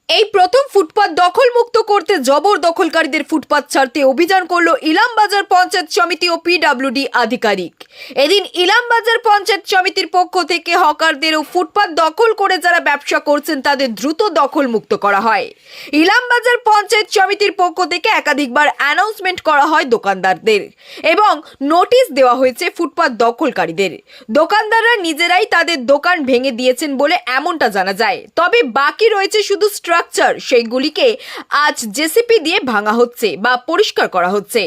এই প্রথম ফুটপাত দখল মুক্ত করতে জবরদখলকারীদের ফুটপাত ছাড়তে অভিযান করলো ইলামবাজার পঞ্চায়েত সমিতি ও পিডব্লিউডি আধিকারিক। এদিন ইলামবাজার পঞ্চায়েত সমিতির পক্ষ থেকে হকারদের ও ফুটপাত দখল করে যারা ব্যবসা করছেন তাদের দ্রুত দখল মুক্ত করা হয়। ইলামবাজার পঞ্চায়েত সমিতির পক্ষ থেকে একাধিকবার অ্যানাউন্সমেন্ট করা হয় দোকানদারদের এবং নোটিশ দেওয়া হয়েছে ফুটপাত দখলকারীদের। দোকানদাররা নিজেরাই তাদের দোকান ভেঙে দিয়েছেন বলে এমনটা জানা যায়। তবে বাকি রয়েছে শুধু স্ট্রাকচার, সেইগুলিকে আজ জেসিপি দিয়ে ভাঙা হচ্ছে বা পরিষ্কার করা হচ্ছে।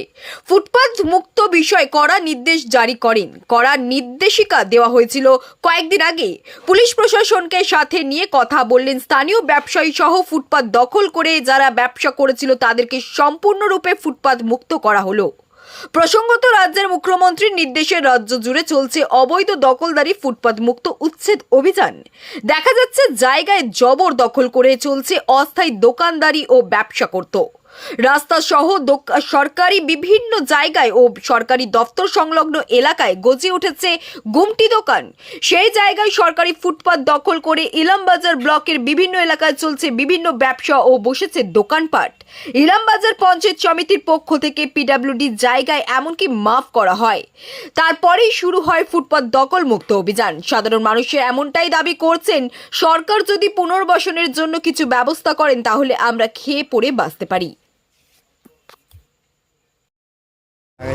ফুটপাত মুক্ত বিষয়ে কড়া নির্দেশ জারি করেন, কড়া নির্দেশিকা দেওয়া হয়েছিল কয়েকদিন আগে। পুলিশ প্রশাসনকে সাথে নিয়ে কথা বললেন স্থানীয় ব্যবসায়ী সহ ফুটপাত দখল করে যারা ব্যবসা করেছিল তাদেরকে সম্পূর্ণরূপে ফুটপাত মুক্ত করা হলো। প্রসঙ্গত, রাজ্যের মুখ্যমন্ত্রীর নির্দেশে রাজ্য জুড়ে চলছে অবৈধ দখলদারি ফুটপাত মুক্ত উচ্ছেদ অভিযান। দেখা যাচ্ছে জায়গায় জবরদখল করে চলছে অস্থায়ী দোকানদারি ও ব্যবসা করত। রাস্তা সহ সরকারি বিভিন্ন জায়গায় ও সরকারি দপ্তর সংলগ্ন এলাকায় গজিয়ে উঠেছে গুমটি দোকান। সেই জায়গায় সরকারি ফুটপাত দখল করে ইলামবাজার ব্লকের বিভিন্ন এলাকায় চলছে বিভিন্ন ব্যবসা ও বসেছে দোকানপাট। ইলামবাজার পঞ্চায়েত সমিতির পক্ষ থেকে পিডব্লিউডি জায়গায় এমনকি মাফ করা হয়। তারপরেই শুরু হয় ফুটপাত দখল মুক্ত অভিযান। সাধারণ মানুষের এমনটাই দাবি করছেন, সরকার যদি পুনর্বাসনের জন্য কিছু ব্যবস্থা করেন তাহলে আমরা খেয়ে পড়ে বাঁচতে পারি। আগে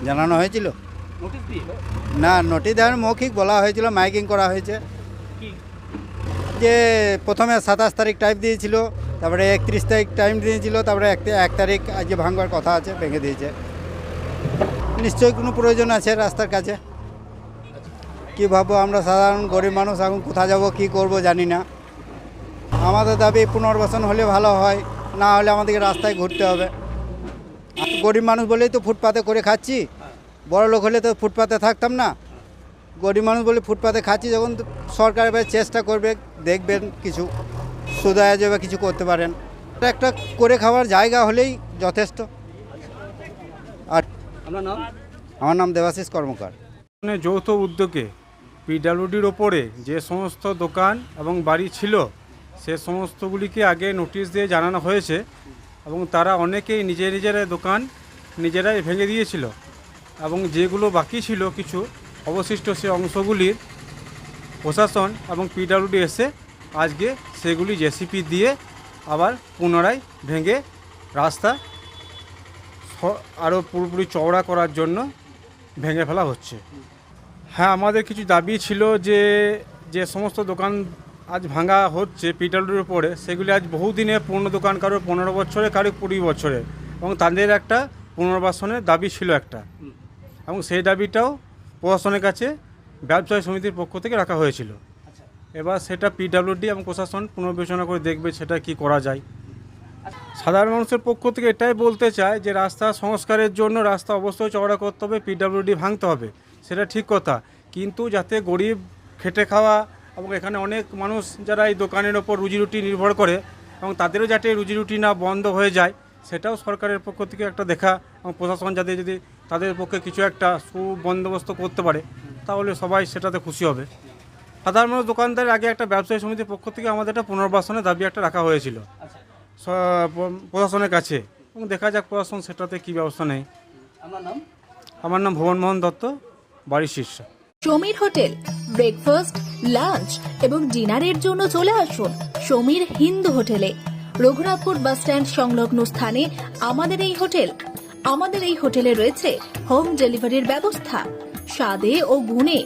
জানানো হয়েছিল না, নোটিশ দেওয়ার মৌখিক বলা হয়েছিল, মাইকিং করা হয়েছে যে প্রথমে 27 তারিখ টাইম দিয়েছিল, তারপরে 31 তারিখ টাইম দিয়েছিল, তারপরে 1 তারিখ আজকে ভাঙবার কথা আছে, ভেঙে দিয়েছে। নিশ্চয়ই কোনো প্রয়োজন আছে রাস্তার কাছে। কী ভাববো আমরা সাধারণ গরিব মানুষ, এখন কোথা যাব কী করব জানি না। আমাদের দাবি পুনর্বাসন হলে ভালো হয়, না হলে আমাদেরকে রাস্তায় ঘুরতে হবে। গরিব মানুষ বলেই তো ফুটপাতে করে খাচ্ছি, বড় লোক হলে তো ফুটপাতে থাকতাম না। গরিব মানুষ বলে ফুটপাতে খাচ্ছি, যখন সরকার এবার চেষ্টা করবে, দেখবেন কিছু সুদায় যাবে, কিছু করতে পারেন। একটা করে খাওয়ার জায়গা হলেই যথেষ্ট। আর আমার নাম দেবাশিস কর্মকার। যৌথ উদ্যোগে পিডব্লিউডির ওপরে যে সমস্ত দোকান এবং বাড়ি ছিল সে সমস্তগুলিকে আগে নোটিশ দিয়ে জানানো হয়েছে এবং তারা অনেকেই নিজের দোকান নিজেরাই ভেঙে দিয়েছিল এবং যেগুলো বাকি ছিল কিছু অবশিষ্ট সে অংশগুলির প্রশাসন এবং পিডব্লিউডি এসে আজকে সেগুলি জেসিপি দিয়ে আবার পুনরায় ভেঙে রাস্তা আরও পুরোপুরি চওড়া করার জন্য ভেঙে ফেলা হচ্ছে। হ্যাঁ, আমাদের কিছু দাবি ছিল যে সমস্ত দোকান আজ ভাঙা হচ্ছে পিডব্লিউডির উপরে, সেগুলি আজ বহুদিনে পুরনো দোকান, কারো 15 বছরে, কারো 20 বছরে, এবং তাদের একটা পুনর্বাসনের দাবি ছিল একটা, এবং সেই দাবিটাও প্রশাসনের কাছে ব্যবসায়ী সমিতির পক্ষ থেকে রাখা হয়েছিল। এবার সেটা পিডব্লিউডি এবং প্রশাসন পুনর্বিবেচনা করে দেখবে সেটা কি করা যায়। সাধারণ মানুষের পক্ষ থেকে এটাই বলতে চায় যে রাস্তা সংস্কারের জন্য রাস্তা অবশ্যই চওড়া করতে হবে, পিডব্লিউডি ভাঙতে হবে, সেটা ঠিক কথা, কিন্তু যাতে গরিব খেটে খাওয়া এবং এখানে অনেক মানুষ যারা এই দোকানের ওপর রুজিরুটি নির্ভর করে এবং তাদেরও যাতে রুজিরুটি না বন্ধ হয়ে যায় সেটাও সরকারের পক্ষ থেকে একটা দেখা, এবং প্রশাসন যাতে যদি তাদের পক্ষে কিছু একটা সুবন্দোবস্ত করতে পারে তাহলে সবাই সেটাতে খুশি হবে। সাধারণ মানুষ দোকানদারের আগে একটা ব্যবসায়ী সমিতির পক্ষ থেকে আমাদের একটা পুনর্বাসনের দাবি একটা রাখা হয়েছিল প্রশাসনের কাছে, এবং দেখা যাক প্রশাসন সেটাতে কী ব্যবস্থা নেয়। আমার নাম ভুবন মোহন দত্ত, বাড়ি শীর্ষ। সমীর হোটেল ব্রেকফাস্ট, লাঞ্চ এবং ডিনারের জন্য চলে আসুন সমীর হিন্দু হোটেলে। রঘুনাথপুর বাস স্ট্যান্ড সংলগ্ন স্থানে আমাদের এই হোটেলে রয়েছে হোম ডেলিভারির ব্যবস্থা। স্বাদে ও গুণে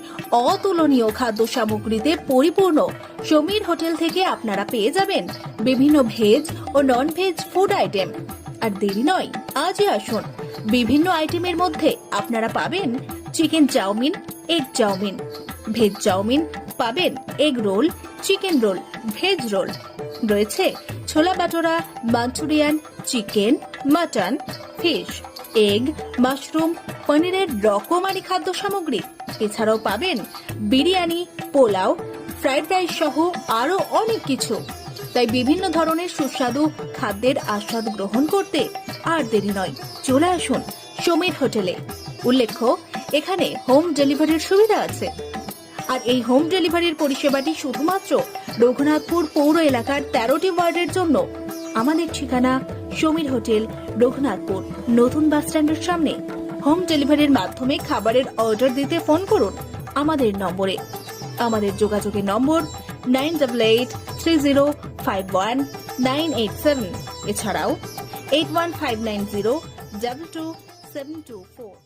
অতুলনীয় খাদ্য সামগ্রীতে পরিপূর্ণ সমীর হোটেল থেকে আপনারা পেয়ে যাবেন বিভিন্ন ভেজ ও নন ভেজ ফুড আইটেম। আর দেরি নয়, আজই আসুন। বিভিন্ন আইটেমের মধ্যে আপনারা পাবেন chicken chowmein, egg chowmein, veg chowmein, পাবেন egg roll, chicken roll, veg roll, রয়েছে ছোলা বাটোরা, manchurian, chicken, mutton, fish, egg, mushroom, পনিরের রকমারি খাদ্য সামগ্রী। এছাড়াও পাবেন বিরিয়ানি, পোলাও, ফ্রাইড রাইস সহ আরো অনেক কিছু। তাই বিভিন্ন ধরনের সুস্বাদু খাদ্যের আস্বাদ গ্রহণ করতে আর দেরি নয়, চলে আসুন সমীর হোটেলে। উল্লেখ্য, এখানে হোম ডেলিভারির সুবিধা আছে। আর এই হোম ডেলিভারির পরিষেবাটি শুধুমাত্র রঘুনাথপুর পৌর এলাকার 13টি ওয়ার্ডের জন্য। আমাদের ঠিকানা সমীর হোটেল, রঘুনাথপুর নতুন বাস স্ট্যান্ডের সামনে। হোম ডেলিভারির মাধ্যমে খাবারের অর্ডার দিতে ফোন করুন আমাদের নম্বরে। আমাদের যোগাযোগের নম্বর 9883051987, এছাড়াও 81590222724।